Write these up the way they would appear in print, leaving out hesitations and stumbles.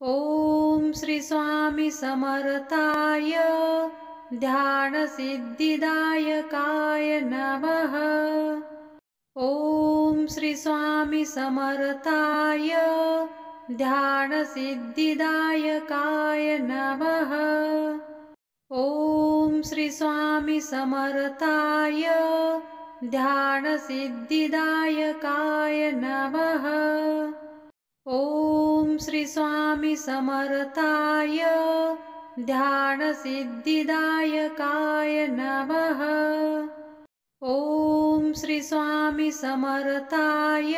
ॐ श्री स्वामी समर्थाय ध्यानसिद्धिदायकाय नमः। ॐ श्री स्वामी समर्थाय ध्यानसिद्धिदायकाय नमः। ॐ श्री स्वामी समर्थाय ध्यानसिद्धिदायकाय नमः। ॐ श्री स्वामी समर्थाय ध्यानसिद्धिदायकाय नमः। ॐ श्री स्वामी समर्थाय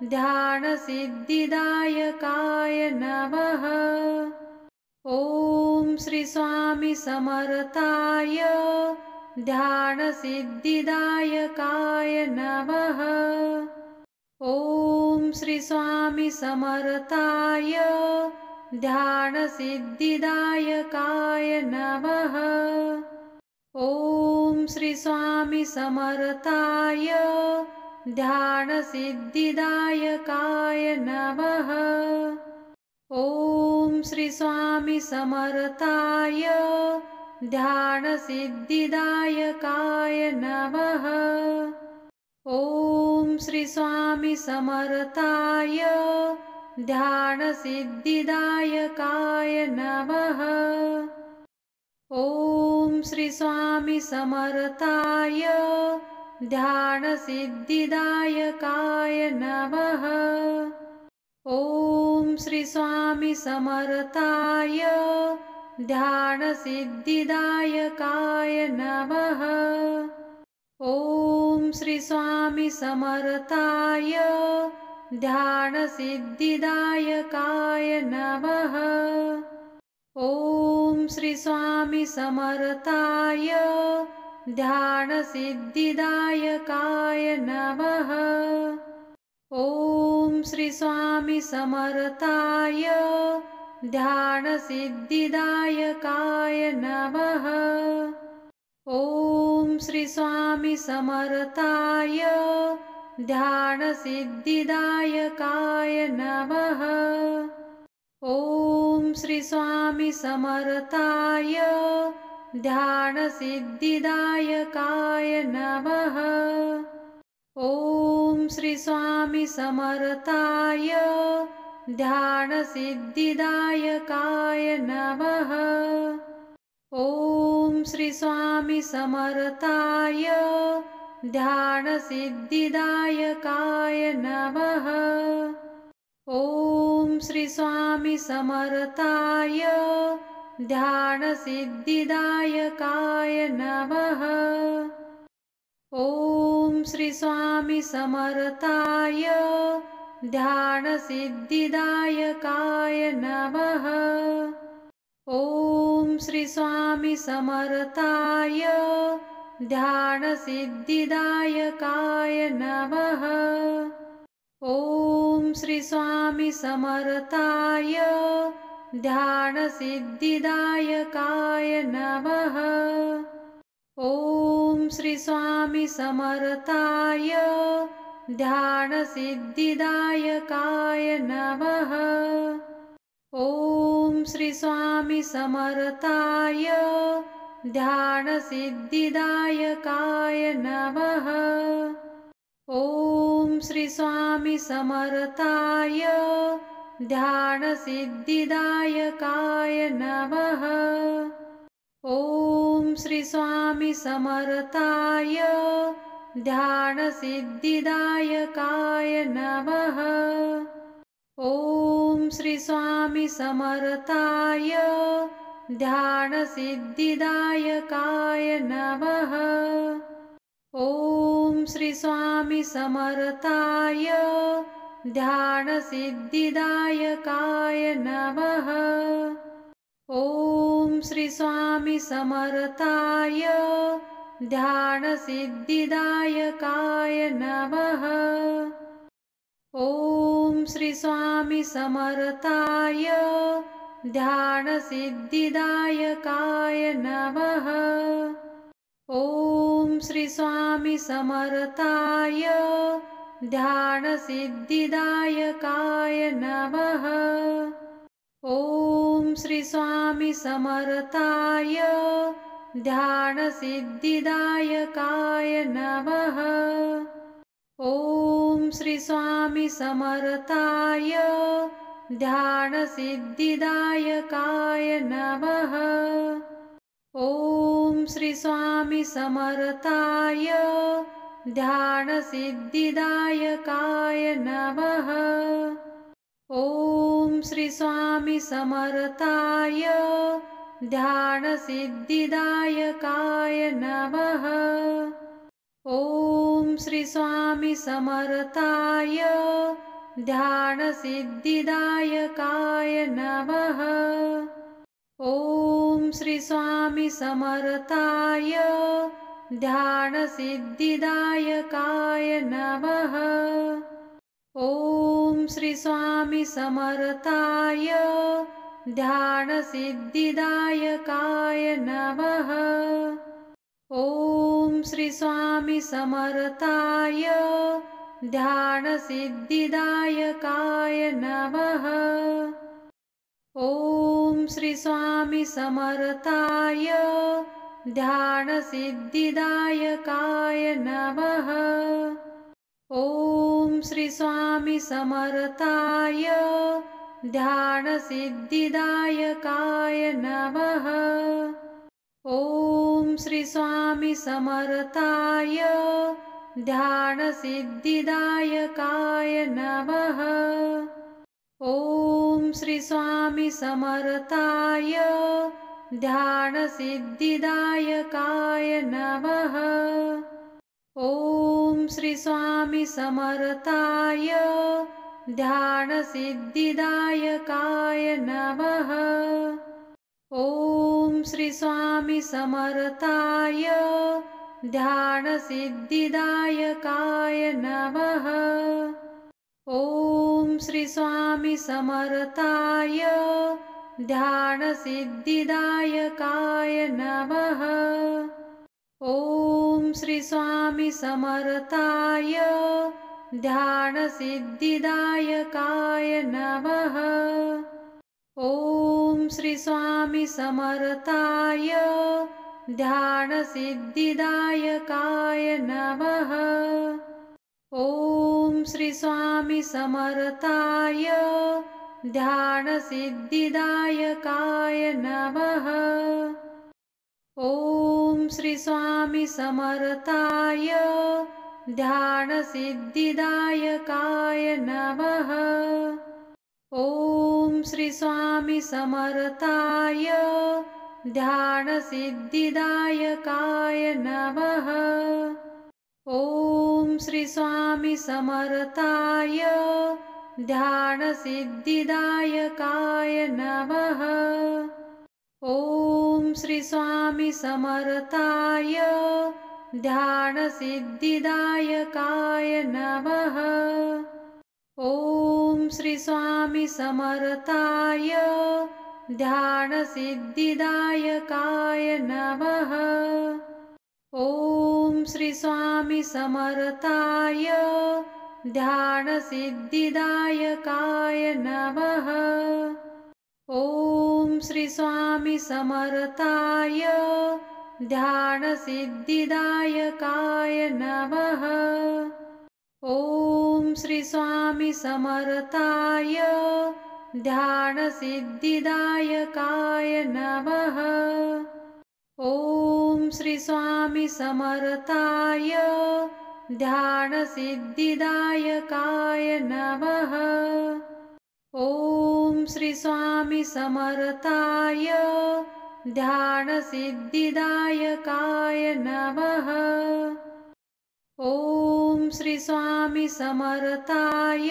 ध्यानसिद्धिदायकाय नमः। ॐ श्री स्वामी समर्थाय ध्यानसिद्धिदायकाय नमः। ॐ श्री स्वामी समर्थाय ध्यानसिद्धिदायकाय नमः। ॐ श्री स्वामी समर्थाय ध्यानसिद्धिदायकाय नमः। ॐ श्री स्वामी समर्थाय ध्यानसिद्धिदायकाय नमः। ॐ श्री स्वामी समर्थाय ध्यानसिद्धिदायकाय नमः। ॐ श्री स्वामी समर्थाय ध्यानसिद्धिदायकाय नमः। ॐ श्री स्वामी समर्थाय ध्यानसिद्धिदायकाय नमः। ॐ श्री स्वामी समर्थाय ध्यानसिद्धिदायकाय नमः। ॐ श्री स्वामी समर्थाय ध्यानसिद्धिदायकाय नमः। ॐ श्री स्वामी समर्थाय ध्यानसिद्धिदायकाय नमः। ॐ श्री स्वामी समर्थाय ध्यानसिद्धिदायकाय नमः। ॐ श्री स्वामी समर्थाय ध्यानसिद्धिदायकाय नमः। ॐ श्री स्वामी समर्थाय ध्यानसिद्धिदायकाय नमः। ॐ श्री स्वामी समर्थाय ध्यानसिद्धिदायकाय नमः। ॐ श्री स्वामी समर्थाय ध्यानसिद्धिदायकाय नमः। ॐ श्री स्वामी समर्थाय ध्यानसिद्धिदायकाय नमः। ॐ श्री स्वामी समर्थाय ध्यानसिद्धिदायकाय नमः। ॐ श्री स्वामी समर्थाय ध्यानसिद्धिदायकाय नमः। ॐ श्री स्वामी समर्थाय ध्यानसिद्धिदायकाय नमः। ॐ श्री स्वामी समर्थाय ध्यानसिद्धिदायकाय नमः। ॐ श्री स्वामी समर्थाय ध्यानसिद्धिदायकाय नमः। ॐ श्री स्वामी समर्थाय ध्यानसिद्धिदायकाय नमः। ॐ श्री स्वामी समर्थाय ध्यानसिद्धिदायकाय नमः। ॐ श्री स्वामी समर्थाय ध्यानसिद्धिदायकाय नमः। ॐ श्री स्वामी समर्थाय ध्यानसिद्धिदायकाय नमः। ॐ श्री स्वामी समर्थाय ध्यानसिद्धिदायकाय नमः। ॐ श्री स्वामी समर्थाय ध्यानसिद्धिदायकाय नमः। श्री स्वामी समर्थाय ध्यानसिद्धिदायकाय नमः। ॐ श्री स्वामी समर्थाय ध्यानसिद्धिदायकाय नमः। ॐ श्री स्वामी समर्थाय ध्यानसिद्धिदायकाय नमः। ॐ श्री स्वामी समर्थाय ध्यानसिद्धिदायकाय नमः। ॐ श्री स्वामी समर्थाय ध्यानसिद्धिदायकाय नमः। ॐ श्री स्वामी समर्थाय ध्यानसिद्धिदायकाय नमः। ॐ श्री स्वामी समर्थाय ध्यानसिद्धिदायकाय नमः। ॐ श्री स्वामी समर्थाय ध्यानसिद्धिदायकाय नमः। ॐ श्री स्वामी समर्थाय ध्यानसिद्धिदायकाय नमः। ॐ श्री स्वामी समर्थाय ध्यानसिद्धिदायकाय नमः। ॐ श्री स्वामी समर्थाय ध्यानसिद्धिदायकाय नमः। ॐ श्री स्वामी समर्थाय ध्यानसिद्धिदायकाय नमः। ॐ श्री स्वामी समर्थाय ध्यानसिद्धिदायकाय नमः। ॐ श्री स्वामी समर्थाय ध्यानसिद्धिदायकाय नमः। ॐ श्री स्वामी समर्थाय ध्यानसिद्धिदायकाय नमः। ॐ श्री स्वामी समर्थाय ध्यानसिद्धिदायकाय नमः। ॐ श्री स्वामी समर्थाय ध्यानसिद्धिदायकाय नमः। ॐ श्री स्वामी समर्थाय ध्यानसिद्धिदायकाय नमः। ॐ श्री स्वामी समर्थाय ध्यानसिद्धिदायकाय नमः। ॐ श्री स्वामी समर्थाय ध्यानसिद्धिदायकाय नमः। ॐ श्री स्वामी समर्थाय ध्यानसिद्धिदायकाय नमः। ॐ श्री स्वामी समर्थाय ध्यानसिद्धिदायकाय नमः। ॐ श्री स्वामी समर्थाय ध्यानसिद्धिदायकाय नमः। ॐ श्री स्वामी समर्थाय ध्यानसिद्धिदायकाय नमः। ॐ श्री स्वामी समर्थाय ध्यानसिद्धिदायकाय नमः। ॐ श्री स्वामी समर्थाय ध्यानसिद्धिदायकाय नमः। ॐ श्री स्वामी समर्थाय ध्यानसिद्धिदायकाय नमः। ॐ श्री स्वामी समर्थाय ध्यानसिद्धिदायकाय नमः। ॐ श्री स्वामी समर्थाय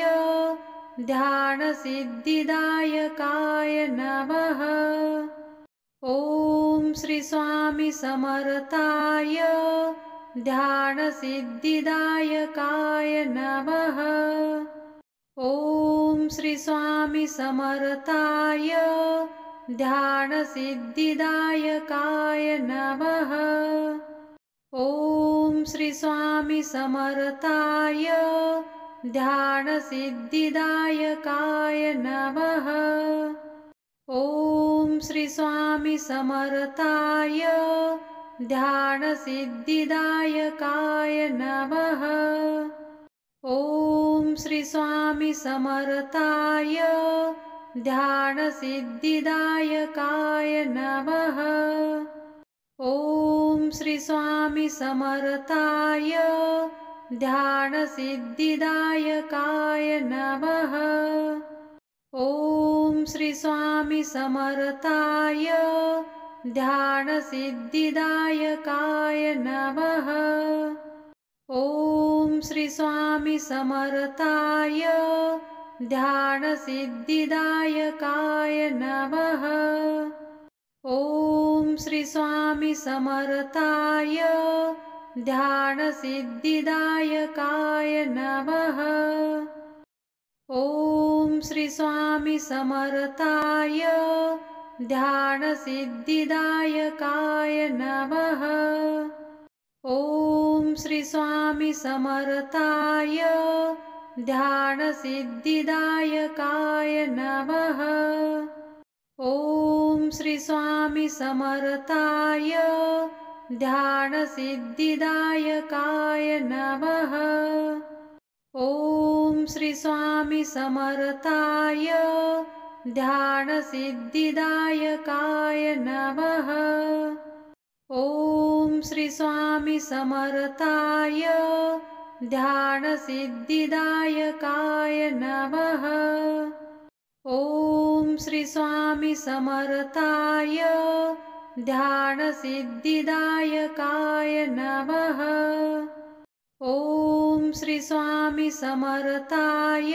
ध्यानसिद्धिदायकाय नमः। ॐ श्री स्वामी समर्थाय ध्यानसिद्धिदायकाय नमः। ॐ श्री स्वामी समर्थाय ध्यानसिद्धिदायकाय नमः। ॐ श्री स्वामी समर्थाय ध्यानसिद्धिदायकाय नमः। ॐ श्री स्वामी समर्थाय ध्यानसिद्धिदायकाय नमः। ॐ श्री स्वामी समर्थाय ध्यानसिद्धिदायकाय नमः। ॐ श्री स्वामी समर्थाय ध्यानसिद्धिदायकाय नमः। ॐ श्री स्वामी समर्थाय ध्यानसिद्धिदायकाय नमः। ॐ श्री स्वामी समर्थाय ध्यानसिद्धिदायकाय नमः। ॐ श्री स्वामी समर्थाय ध्यानसिद्धिदायकाय नमः। ॐ श्री स्वामी समर्थाय ध्यानसिद्धिदायकाय नमः। ॐ श्री स्वामी समर्थाय ध्यानसिद्धिदायकाय नमः। ॐ श्री स्वामी समर्थाय ध्यानसिद्धिदायकाय नमः। ॐ श्री स्वामी समर्थाय ध्यानसिद्धिदायकाय नमः। ॐ श्री स्वामी समर्थाय ध्यानसिद्धिदायकाय नमः। ॐ श्री स्वामी समर्थाय ध्यानसिद्धिदायकाय नमः। ॐ श्री स्वामी समर्थाय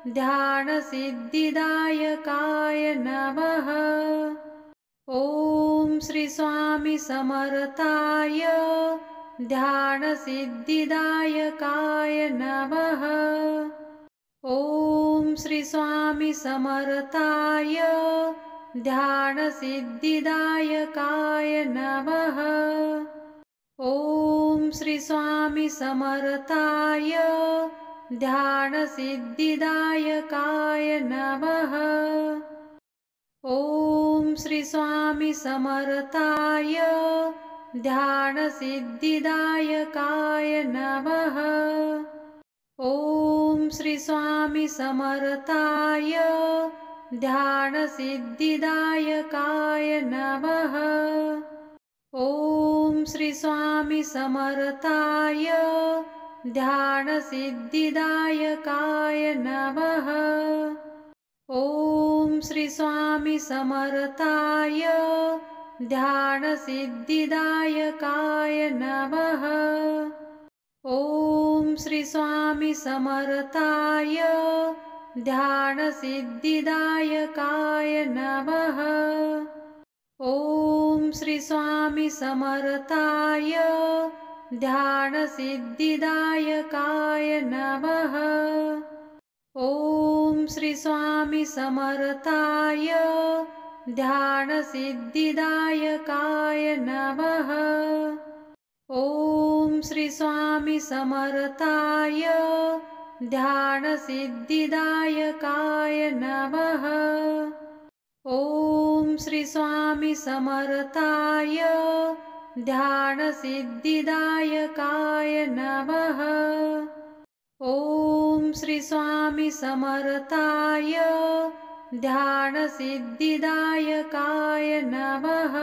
ध्यानसिद्धिदायकाय नमः। ॐ श्री स्वामी समर्थाय ध्यानसिद्धिदायकाय नमः। ॐ श्री स्वामी समर्थाय ध्यानसिद्धिदायकाय नमः। ॐ श्री स्वामी समर्थाय ध्यानसिद्धिदायकाय नमः। ॐ श्री स्वामी समर्थाय ध्यानसिद्धिदायकाय नमः। ॐ श्री स्वामी समर्थाय ध्यानसिद्धिदायकाय नमः। ॐ श्री स्वामी समर्थाय ध्यानसिद्धिदायकाय नमः। ॐ श्री स्वामी समर्थाय ध्यानसिद्धिदायकाय नमः। ॐ श्री स्वामी समर्थाय ध्यानसिद्धिदायकाय नमः। ॐ श्री स्वामी समर्थाय ध्यानसिद्धिदायकाय नमः। ॐ श्री स्वामी समर्थाय ध्यानसिद्धिदायकाय नमः। ॐ श्री स्वामी समर्थाय ध्यानसिद्धिदायकाय नमः। ॐ श्री स्वामी समर्थाय ध्यानसिद्धिदायकाय नमः। ॐ श्री स्वामी समर्थाय ध्यानसिद्धिदायकाय नमः।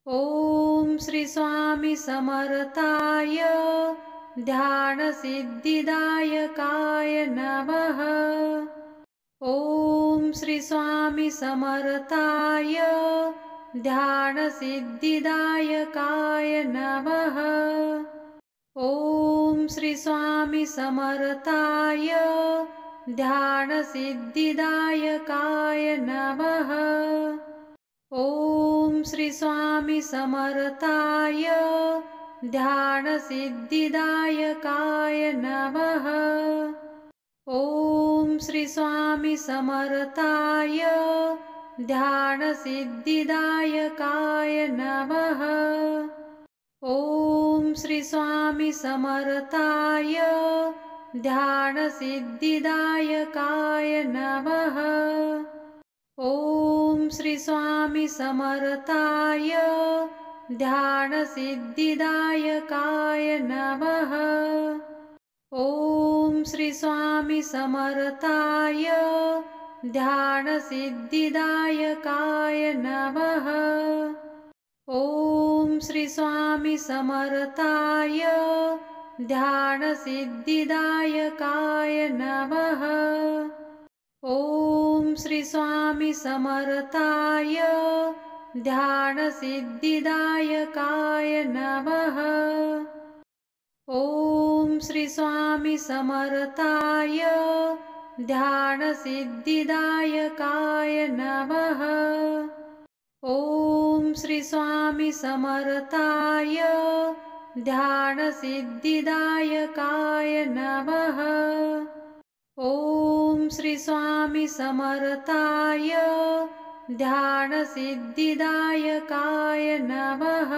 ॐ श्री स्वामी समर्थाय ध्यानसिद्धिदायकाय नमः। ॐ श्री स्वामी समर्थाय ध्यानसिद्धिदायकाय नमः। ॐ श्री स्वामी समर्थाय ध्यानसिद्धिदायकाय नमः। ॐ श्री स्वामी समर्थाय ध्यानसिद्धिदायकाय नमः। ॐ श्री स्वामी समर्थाय ध्यानसिद्धिदायकाय नमः। ॐ श्री स्वामी समर्थाय ध्यानसिद्धिदायकाय नमः। ॐ श्री स्वामी समर्थाय ध्यानसिद्धिदायकाय नमः। ॐ श्री स्वामी समर्थाय ध्यानसिद्धिदायकाय नमः। ॐ श्री स्वामी समर्थाय ध्यानसिद्धिदायकाय नमः। ॐ श्री स्वामी समर्थाय ध्यानसिद्धिदायकाय नमः। ॐ श्री स्वामी समर्थाय ध्यानसिद्धिदायकाय नमः। ॐ श्री स्वामी समर्थाय ध्यानसिद्धिदायकाय नमः। ॐ श्री स्वामी समर्थाय ध्यानसिद्धिदायकाय नमः।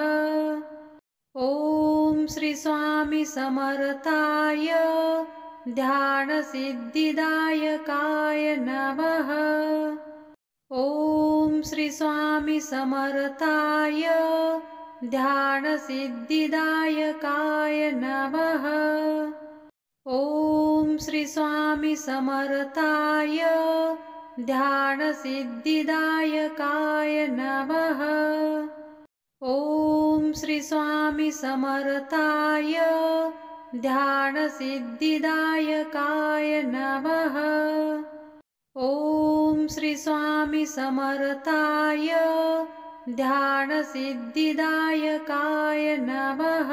ॐ श्री स्वामी समर्थाय ध्यानसिद्धिदायकाय नमः। ॐ श्री स्वामी समर्थाय ध्यानसिद्धिदायकाय नमः। ॐ श्री स्वामी समर्थाय ध्यानसिद्धिदायकाय नमः। ॐ श्री स्वामी समर्थाय ध्यानसिद्धिदायकाय नमः। ॐ श्री स्वामी समर्थाय ध्यानसिद्धिदायकाय नमः।